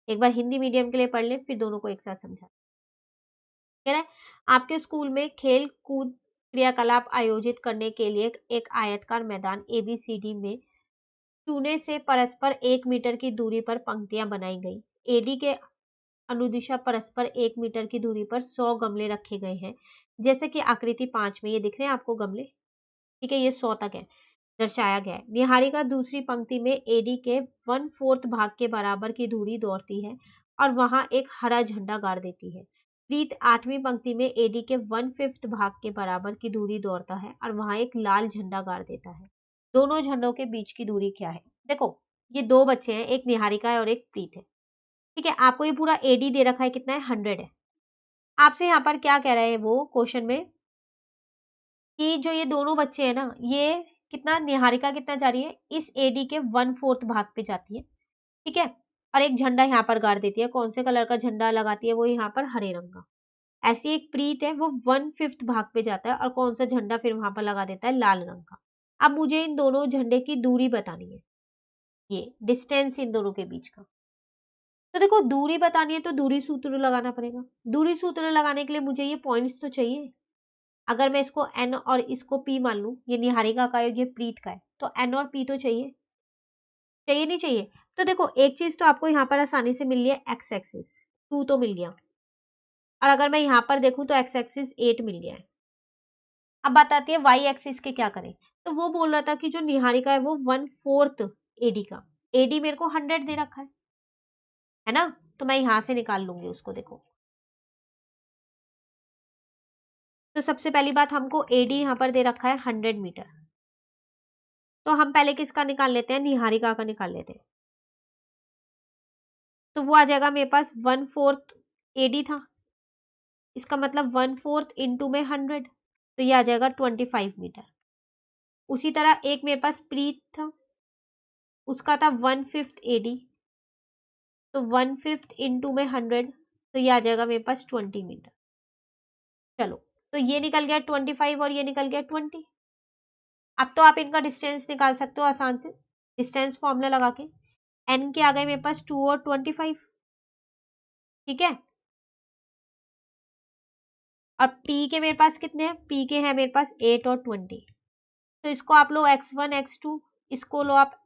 एक बार हिंदी मीडियम के लिए पढ़ लें फिर दोनों को एक साथ समझा। कह रहा है आपके स्कूल में खेल कूद क्रियाकलाप आयोजित करने के लिए एक आयतकार मैदान ABCD में चूने से परस्पर 1 मीटर की दूरी पर पंक्तियां बनाई गई। AD के अनुदिशा परस्पर 1 मीटर की दूरी पर 100 गमले रखे गए हैं, जैसे कि आकृति 5 में ये दिख रहे हैं आपको गमले। ठीक है, ये 100 तक है, दर्शाया गया है। निहारिका दूसरी पंक्ति में AD के 1/4 भाग के बराबर की दूरी दौड़ती है और वहां एक हरा झंडा गाड़ देती है। प्रीत 8वीं पंक्ति में AD के 1/5 भाग के बराबर की दूरी दौड़ता है और वहां एक लाल झंडा गाड़ देता है। दोनों झंडों के बीच की दूरी क्या है। देखो ये दो बच्चे हैं, एक निहारिका है और एक प्रीत है। ठीक है, आपको ये पूरा AD दे रखा है, कितना है 100 है। आपसे यहाँ पर क्या कह रहे हैं वो क्वेश्चन में कि जो ये दोनों बच्चे हैं ना, ये कितना, निहारिका कितना जा रही है, इस AD के 1/4 भाग पे जाती है। ठीक है, और एक झंडा यहाँ पर गाड़ देती है। कौन से कलर का झंडा लगाती है वो, यहाँ पर हरे रंग का। ऐसी एक प्रीत है वो 1/5 भाग पे जाता है और कौन सा झंडा फिर वहां पर लगा देता है, लाल रंग का। अब मुझे इन दोनों झंडे की दूरी बतानी है, ये डिस्टेंस इन दोनों के बीच का। तो देखो दूरी बतानी है तो दूरी सूत्र लगाना पड़ेगा। दूरी सूत्र लगाने के लिए मुझे ये पॉइंट्स तो चाहिए। अगर मैं इसको N और इसको P मान लूं, ये निहारिका का है ये प्रीत का है, तो N और P तो चाहिए, चाहिए नहीं चाहिए। तो देखो एक चीज तो आपको यहाँ पर आसानी से मिल रही है, एक्स एक्सिस 2 तो मिल गया, और अगर मैं यहाँ पर देखूं तो एक्स एक्सिस 8 मिल गया है। अब बात आती है वाई एक्सिस के क्या करें। तो वो बोल रहा था कि जो निहारिका है वो 1/4 AD का, AD मेरे को 100 दे रखा है ना, तो मैं यहां से निकाल लूंगी उसको। देखो तो सबसे पहली बात, हमको AD यहाँ पर दे रखा है 100 मीटर, तो हम पहले किसका निकाल लेते हैं, निहारिका का निकाल लेते हैं। तो वो आ जाएगा मेरे पास 1/4 AD था, इसका मतलब 1/4 इंटू में 100, तो ये आ जाएगा 25 मीटर। उसी तरह एक मेरे पास प्रीत था, उसका था 1/5 AD, तो 1/5 इंटू में 100, तो ये आ जाएगा मेरे पास 20 मीटर। चलो तो ये निकल गया 25 और ये निकल गया 20। अब तो आप इनका डिस्टेंस निकाल सकते हो आसान से, डिस्टेंस फॉर्मूला लगा के। N के आ गए मेरे पास 2 और 25। ठीक है, और P के मेरे पास कितने हैं, P के हैं मेरे पास 8 और 20। तो इसको आप लो x1 x2, इसको लो आप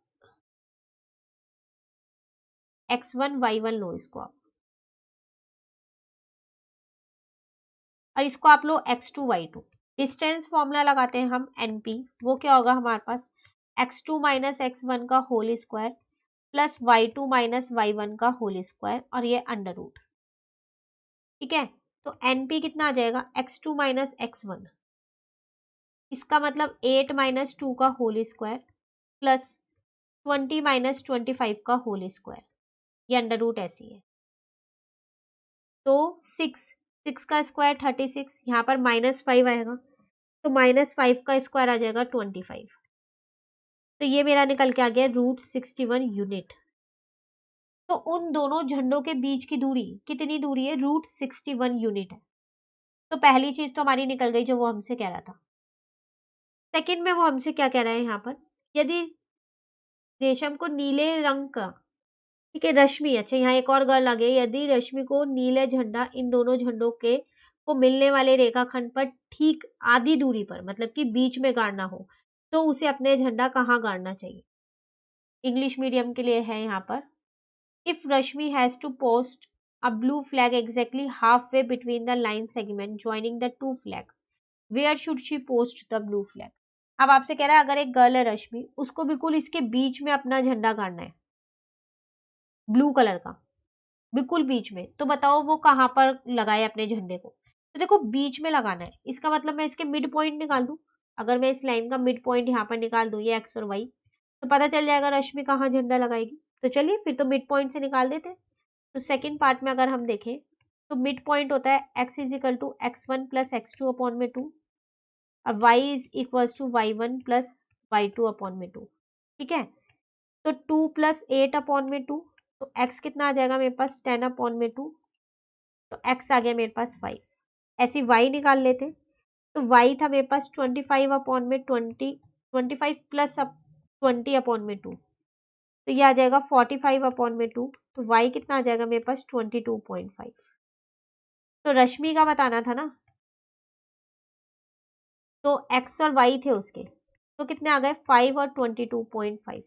x1 y1 लो इसको आप, और इसको आप लो x2 y2। डिस्टेंस फॉर्मूला लगाते हैं हम np, वो क्या होगा हमारे पास x2 माइनस x1 का whole square plus y2 minus y1 का होल स्क्वायर और ये अंडर रूट। ठीक है, तो np कितना आ जाएगा x2 माइनस x1, इसका मतलब 8 माइनस 2 का होल स्क्वायर प्लस 20 माइनस 25 का होल स्क्वायर, ये अंडर रूट ऐसी है। तो 6 का स्क्वायर 36, यहाँ पर -5 आएगा, तो -5 का स्क्वायर आ जाएगा 25। तो ये मेरा निकल के आ गया √61 यूनिट। तो उन दोनों झंडों के बीच की दूरी कितनी दूरी है, √61 यूनिट है। तो पहली चीज तो हमारी निकल गई जो वो हमसे कह रहा था। सेकंड में वो हमसे क्या कह रहा है यहाँ पर, यदि रेशम को नीले रंग का, ठीक है, रश्मि, अच्छा यहाँ एक और गर्ल आ गई, यदि रश्मि को नीले झंडा इन दोनों झंडों के को मिलने वाले रेखाखंड पर ठीक आधी दूरी पर, मतलब कि बीच में गाड़ना हो, तो उसे अपने झंडा कहाँ गाड़ना चाहिए। इंग्लिश मीडियम के लिए है यहाँ पर, if Rashmi has to post a blue flag exactly halfway between the line segment joining the two flags, where should she post the blue flag। अब आपसे कह रहा है अगर एक गर्ल है रश्मि, उसको बिल्कुल इसके बीच में अपना झंडा गाड़ना है, ब्लू कलर का, बिल्कुल बीच में, तो बताओ वो कहाँ पर लगाए अपने झंडे को। तो देखो बीच में लगाना है, इसका मतलब मैं इसके मिड पॉइंट निकाल दूं। अगर मैं इस लाइन का मिड पॉइंट यहाँ पर निकाल दूं, ये एक्स और वाई, तो पता चल जाएगा रश्मि कहाँ झंडा लगाएगी। तो चलिए फिर तो मिड पॉइंट से निकाल देते हैं। तो सेकेंड पार्ट में अगर हम देखें तो मिड पॉइंट होता है x is equal to x1 plus x2 upon में 2 और y is equal to y1 plus y2 upon में 2। ठीक है, तो 2 प्लस 8 अपॉन में 2, तो x कितना आ जाएगा मेरे पास 10 अपॉन में 2, तो x आ गया मेरे पास 5। ऐसे y निकाल लेते, तो y था मेरे पास 25 अपॉन में 25 प्लस 20 अपॉन में 2, तो ये आ जाएगा 45 अपॉन में 2, तो y कितना आ जाएगा मेरे पास 22.5। तो रश्मि का बताना था ना, तो x और y थे उसके, तो कितने आ गए 5 और 22.5।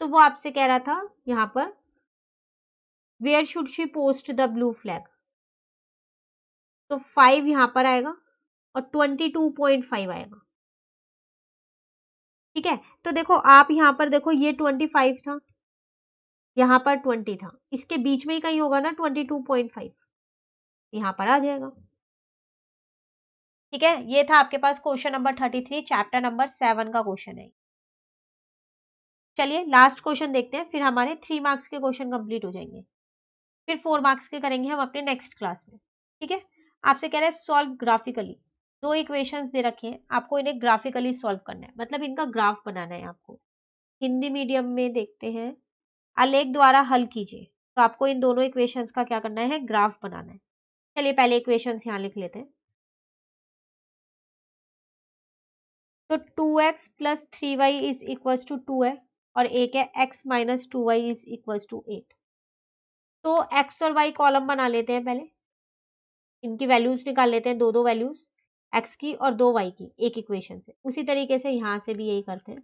तो वो आपसे कह रहा था यहाँ पर where should she post the blue flag, तो 5 यहाँ पर आएगा और 22.5 आएगा। ठीक है, तो देखो आप यहाँ पर देखो, ये 25 था, यहाँ पर 20 था, इसके बीच में ही कहीं होगा ना 22.5, यहाँ पर आ जाएगा। ठीक है, ये था आपके पास क्वेश्चन नंबर 33, चैप्टर नंबर 7 का क्वेश्चन है। चलिए लास्ट क्वेश्चन देखते हैं, फिर हमारे 3 मार्क्स के क्वेश्चन कंप्लीट हो जाएंगे, फिर 4 मार्क्स के करेंगे हम अपने नेक्स्ट क्लास में। ठीक है, आपसे कह रहे हैं सॉल्व ग्राफिकली, दो इक्वेशंस दे रखे हैं, आपको इन्हें ग्राफिकली सॉल्व करना है, मतलब इनका ग्राफ बनाना है आपको। हिंदी मीडियम में देखते हैं, आलेख द्वारा हल कीजिए, तो आपको इन दोनों इक्वेशंस का क्या करना है, ग्राफ बनाना है। चलिए पहले इक्वेशंस यहाँ लिख लेते हैं। तो 2x plus 3y is equal to 2 है, और एक है x minus 2y is equal to 8। तो x और y कॉलम बना लेते हैं, पहले इनकी वैल्यूज निकाल लेते हैं, दो दो वैल्यूज x की और दो y की एक इक्वेशन से। उसी तरीके से यहाँ से भी यही करते हैं,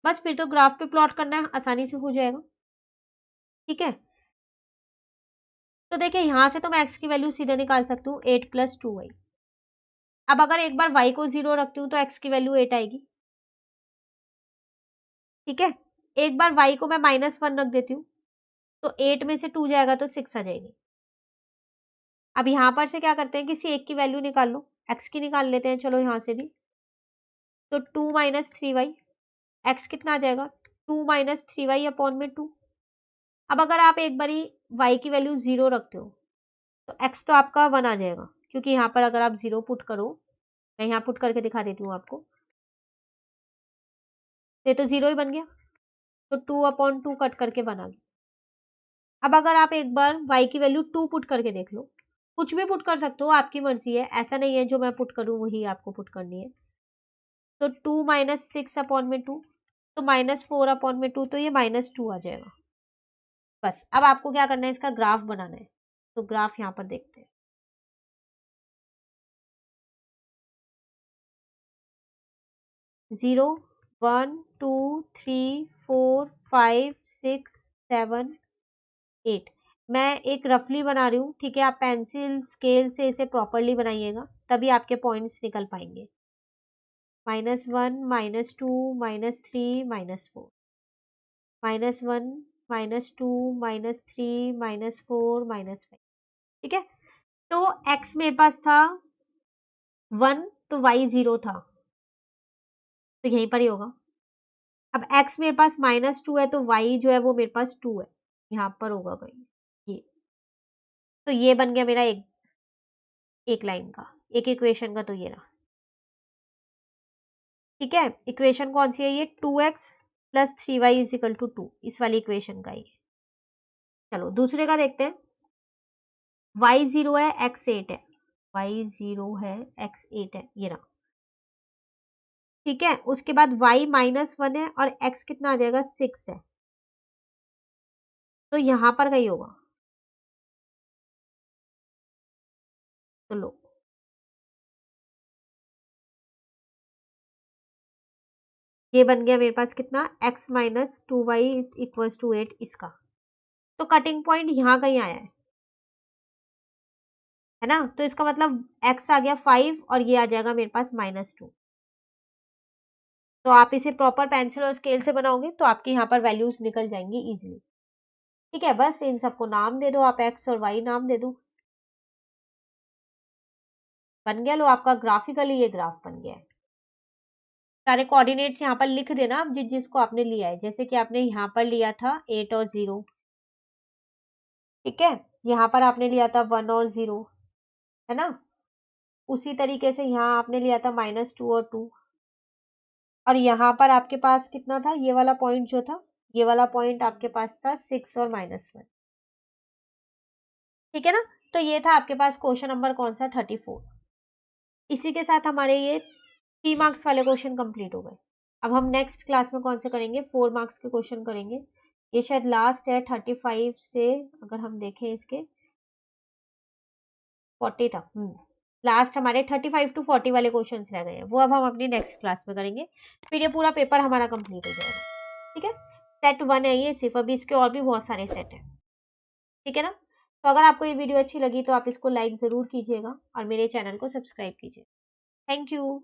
बस फिर तो ग्राफ पे प्लॉट करना है, आसानी से हो जाएगा। ठीक है, तो देखिए यहाँ से तो मैं x की वैल्यू सीधे निकाल सकती हूँ 8 प्लस 2y। अब अगर एक बार y को 0 रखती हूँ तो x की वैल्यू 8 आएगी। ठीक है, एक बार y को मैं -1 रख देती हूँ, तो 8 में से 2 जाएगा तो 6 आ जाएगी। अब यहाँ पर से क्या करते हैं, किसी एक की वैल्यू निकाल लो, x की निकाल लेते हैं, चलो यहाँ से भी। तो 2 माइनस 3y, x कितना आ जाएगा 2 माइनस 3y अपॉन में 2। अब अगर आप एक बारी y की वैल्यू 0 रखते हो, तो x तो आपका 1 आ जाएगा, क्योंकि यहाँ पर अगर आप 0 पुट करो, मैं यहाँ पुट करके दिखा देती हूँ आपको, ये तो 0 ही बन गया, तो 2 अपॉन 2 कट करके 1 आ गया। अब अगर आप एक बार y की वैल्यू 2 पुट करके देख लो, कुछ भी पुट कर सकते हो, आपकी मर्जी है, ऐसा नहीं है जो मैं पुट करूँ वही आपको पुट करनी है। तो 2 माइनस 6 अपॉन में 2, तो -4 अपॉन में 2, तो ये -2 आ जाएगा। बस अब आपको क्या करना है, इसका ग्राफ बनाना है, तो ग्राफ यहाँ पर देखते हैं। 0 1 2 3 4 5 6 7 8। मैं एक रफली बना रही हूँ, ठीक है। आप पेंसिल स्केल से इसे प्रॉपरली बनाइएगा, तभी आपके पॉइंट्स निकल पाएंगे। -1 -2 -3 -4 -1 -2 -3 -4 -5, ठीक है। तो x मेरे पास था 1, तो y 0 था, तो यहीं पर ही होगा। अब x मेरे पास -2 है, तो y जो है वो मेरे पास 2 है, यहाँ पर होगा कहीं ये। तो ये बन गया मेरा एक लाइन का, एक इक्वेशन का, तो ये रहा, ठीक है। इक्वेशन कौन सी है ये? 2x + 3y = 2, इस वाली इक्वेशन का ही। चलो दूसरे का देखते हैं। y 0 है, x 8 है, y 0 है, x 8 है, ये रहा, ठीक है। उसके बाद y -1 है और x कितना आ जाएगा? 6 है, तो यहां पर कहीं होगा। तो लो, ये बन गया मेरे पास कितना? x - 2y = 8, इसका। तो कटिंग पॉइंट यहाँ कहीं आया है ना। तो इसका मतलब x आ गया 5 और ये आ जाएगा मेरे पास -2। तो आप इसे प्रॉपर पेंसिल और स्केल से बनाओगे तो आपके यहाँ पर वैल्यूज निकल जाएंगी इजीली, ठीक है। बस इन सबको नाम दे दो, आप x और y नाम दे दो, बन गया। लो, आपका ग्राफिकली ये ग्राफ बन गया है। सारे कोऑर्डिनेट्स यहाँ पर लिख देना आप, जिस जिसको आपने लिया है। जैसे कि आपने यहाँ पर लिया था 8 और 0, ठीक है। यहाँ पर आपने लिया था 1 और 0, है ना। उसी तरीके से यहाँ आपने लिया था -2 और 2, और यहाँ पर आपके पास कितना था? ये वाला पॉइंट जो था, ये वाला पॉइंट आपके पास था 6 और -1, ठीक है ना। तो ये था आपके पास क्वेश्चन नंबर कौन सा? 34। इसी के साथ हमारे ये 3 मार्क्स वाले क्वेश्चन कंप्लीट हो गए। अब हम नेक्स्ट क्लास में कौन से करेंगे? 4 मार्क्स के क्वेश्चन करेंगे। ये शायद लास्ट है 35 से, अगर हम देखें इसके 40 था। लास्ट हमारे 35 to 40 वाले क्वेश्चन रह गए हैं, वो अब हम अपनी नेक्स्ट क्लास में करेंगे। फिर ये पूरा पेपर हमारा कंप्लीट हो जाएगा, ठीक है। सेट 1 है ये सिर्फ, अभी इसके और भी बहुत सारे सेट हैं, ठीक है ना। तो अगर आपको ये वीडियो अच्छी लगी तो आप इसको लाइक ज़रूर कीजिएगा और मेरे चैनल को सब्सक्राइब कीजिए। Thank you.